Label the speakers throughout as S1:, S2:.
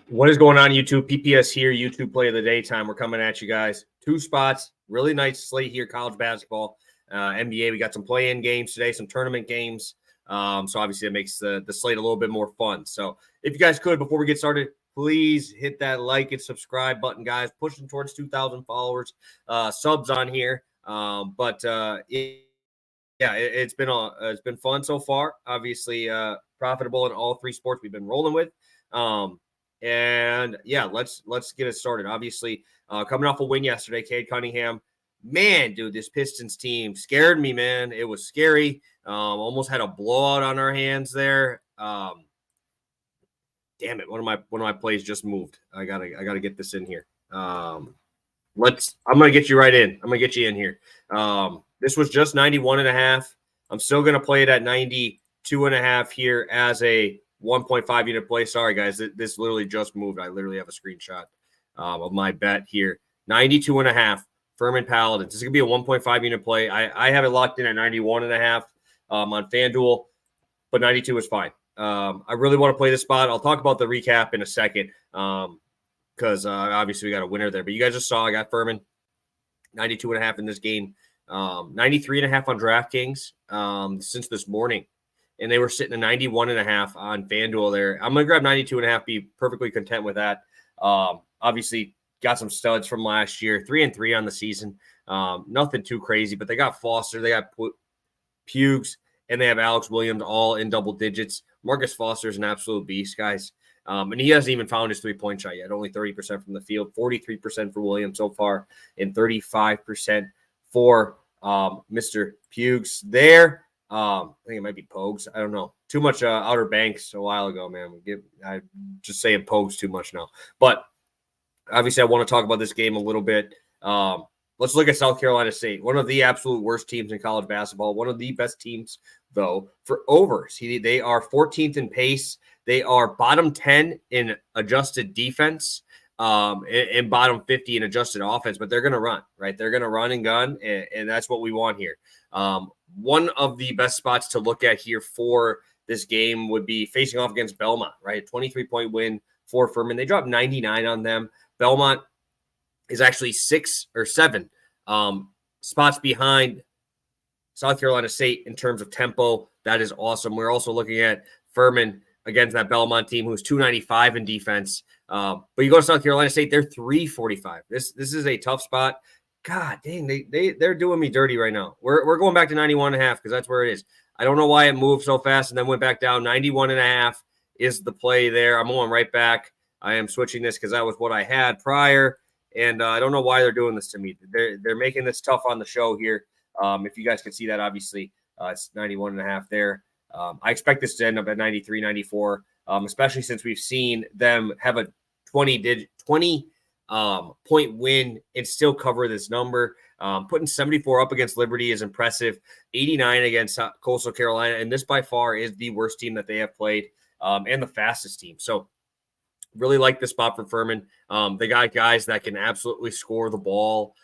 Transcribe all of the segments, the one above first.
S1: What is going on, YouTube? PPS here, YouTube Play of the Daytime. We're coming at you guys. Two spots, really nice slate here, college basketball, NBA. We got some play-in games today, some tournament games. So obviously it makes the slate a little bit more fun. So if you guys could, before we get started, please hit that like and subscribe button, guys. Pushing towards 2,000 followers, subs on here. It's been fun so far. Obviously, profitable in all three sports we've been rolling with. Let's get it started. Obviously, coming off a win yesterday, Cade Cunningham. Man, dude, this Pistons team scared me, man. It was scary. Almost had a blowout on our hands there. Damn it, one of my plays just moved. I gotta get this in here. I'm gonna get you right in. I'm gonna get you in here. This was just 91.5. I'm still gonna play it at 92.5 here as a 1.5 unit play. Sorry, guys. This literally just moved. I literally have a screenshot of my bet here. 92.5, Furman Paladins. This is going to be a 1.5 unit play. I have it locked in at 91.5 on FanDuel, but 92 is fine. I really want to play this spot. I'll talk about the recap in a second because obviously we got a winner there. But you guys just saw I got Furman 92.5 in this game. 93.5 on DraftKings since this morning. And they were sitting at 91.5 on FanDuel there. I'm going to grab 92.5, be perfectly content with that. Obviously, got some studs from last year, 3-3 on the season. Nothing too crazy, but they got Foster, they got Pugs, and they have Alex Williams all in double digits. Marcus Foster is an absolute beast, guys. And he hasn't even found his three-point shot yet, only 30% from the field, 43% for Williams so far, and 35% for Mr. Pugs there. I think it might be Pogues. I don't know. Too much Outer Banks a while ago, man. I'm just saying Pogues too much now. But obviously, I want to talk about this game a little bit. Let's look at South Carolina State, one of the absolute worst teams in college basketball. One of the best teams, though, for overs. They are 14th in pace. They are bottom 10 in adjusted defense. And bottom 50 in adjusted offense, but they're going to run, right? They're going to run and gun, and that's what we want here. One of the best spots to look at here for this game would be facing off against Belmont, right? 23-point win for Furman. They dropped 99 on them. Belmont is actually 6 or 7 spots behind South Carolina State in terms of tempo. That is awesome. We're also looking at Furman against that Belmont team who's 295 in defense. But you go to South Carolina State, they're 345. This is a tough spot. God dang, they're doing me dirty right now. We're going back to 91.5 because that's where it is. I don't know why it moved so fast and then went back down. 91.5 is the play there. I'm going right back. I am switching this because that was what I had prior, and I don't know why they're doing this to me. They're making this tough on the show here. If you guys can see that, obviously, it's 91.5 there. I expect this to end up at 93, 94, especially since we've seen them have a 20 point win and still cover this number. Putting 74 up against Liberty is impressive. 89 against Coastal Carolina, and this by far is the worst team that they have played and the fastest team. So really like this spot for Furman. They got guys that can absolutely score the ball.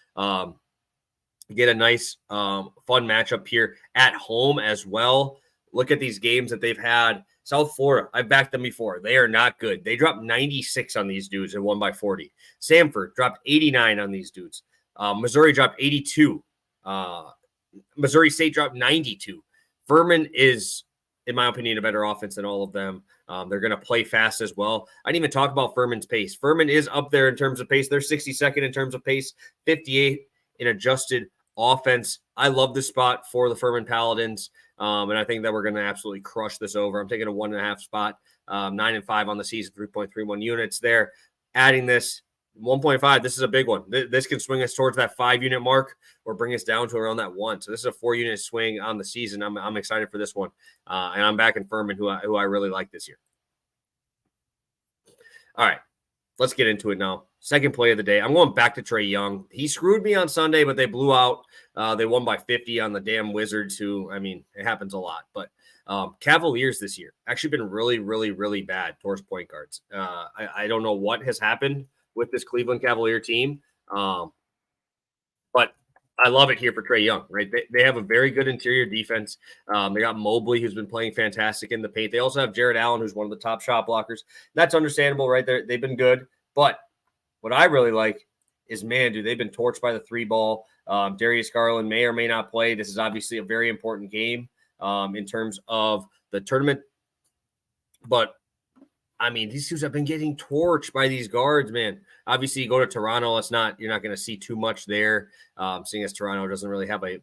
S1: Get a nice fun matchup here at home as well. Look at these games that they've had. South Florida, I've backed them before. They are not good. They dropped 96 on these dudes and won by 40. Samford dropped 89 on these dudes. Missouri dropped 82. Missouri State dropped 92. Furman is, in my opinion, a better offense than all of them. They're going to play fast as well. I didn't even talk about Furman's pace. Furman is up there in terms of pace. They're 62nd in terms of pace, 58 in adjusted offense. I love this spot for the Furman Paladins. And I think that we're going to absolutely crush this over. I'm taking a 1.5 spot, 9-5 on the season, 3.31 units there. Adding this 1.5, this is a big one. This can swing us towards that 5-unit mark or bring us down to around that 1. So this is a 4-unit swing on the season. I'm excited for this one. And I'm back in Furman, who I really like this year. All right, let's get into it now. Second play of the day. I'm going back to Trae Young. He screwed me on Sunday, but they blew out. They won by 50 on the damn Wizards, who, I mean, it happens a lot. But Cavaliers this year actually been really, really, really bad towards point guards. I don't know what has happened with this Cleveland Cavalier team. But I love it here for Trae Young, right? They have a very good interior defense. They got Mobley, who's been playing fantastic in the paint. They also have Jared Allen, who's one of the top shot blockers. That's understandable, right? They've been good. But what I really like is, man, dude, they've been torched by the three ball. Darius Garland may or may not play. This is obviously a very important game in terms of the tournament. But I mean, these dudes have been getting torched by these guards, man. Obviously, you go to Toronto, you're not going to see too much there, seeing as Toronto doesn't really have a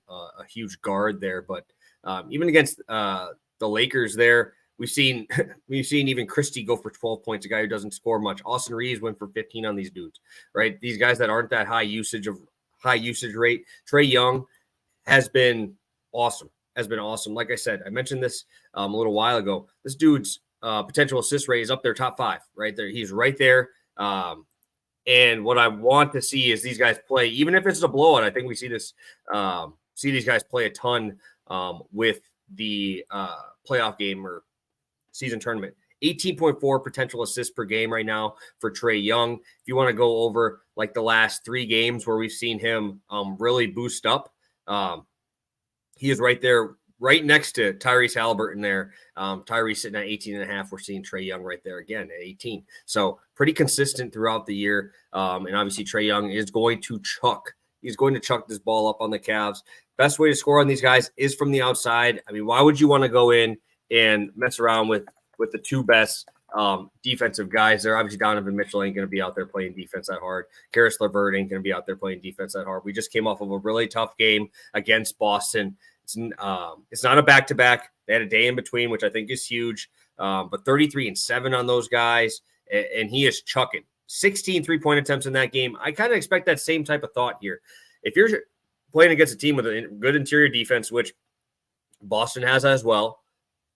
S1: huge guard there. But even against the Lakers, there we've seen even Christie go for 12 points, a guy who doesn't score much. Austin Reeves went for 15 on these dudes, right? These guys that aren't that high usage rate. Trae Young has been awesome. Like I said, I mentioned this a little while ago. This dude's potential assist rate is up there, top 5, right there. He's right there. And what I want to see is these guys play, even if it's a blowout. I think we see this, see these guys play a ton with the playoff game or season tournament. 18.4 potential assists per game right now for Trae Young. If you want to go over like the last 3 games where we've seen him really boost up, he is right there, right next to Tyrese Halliburton there. Tyrese sitting at 18.5. We're seeing Trae Young right there again at 18. So pretty consistent throughout the year. And obviously Trae Young is going to chuck. He's going to chuck this ball up on the Cavs. Best way to score on these guys is from the outside. I mean, why would you want to go in and mess around with the 2 best defensive guys there? Obviously, Donovan Mitchell ain't going to be out there playing defense that hard. Karis LeVert ain't going to be out there playing defense that hard. We just came off of a really tough game against Boston. It's not a back-to-back. They had a day in between, which I think is huge. But 33-7 on those guys, and he is chucking. 16 3-point attempts in that game. I kind of expect that same type of thought here. If you're playing against a team with a good interior defense, which Boston has as well,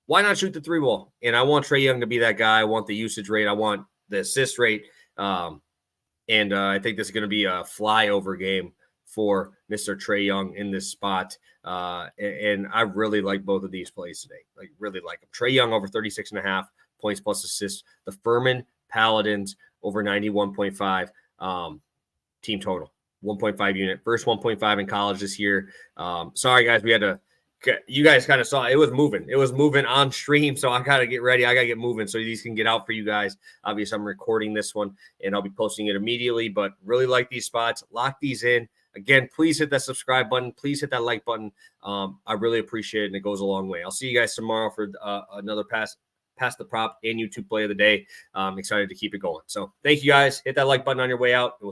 S1: why not shoot the 3 ball? And I want Trae Young to be that guy. I want the usage rate. I want the assist rate. And I think this is going to be a flyover game for Mr. Trae Young in this spot. And I really like both of these plays today. Like, really like them. Trae Young over 36.5 points plus assists. The Furman Paladins over 91.5 team total. 1.5 unit. First 1.5 in college this year. Sorry, guys. You guys kind of saw it was moving. It was moving on stream. So I got to get ready. I got to get moving so these can get out for you guys. Obviously, I'm recording this one and I'll be posting it immediately. But really like these spots. Lock these in. Again, please hit that subscribe button. Please hit that like button. I really appreciate it, and it goes a long way. I'll see you guys tomorrow for another Pass the Prop and YouTube play of the day. I'm excited to keep it going. So thank you guys. Hit that like button on your way out, and we'll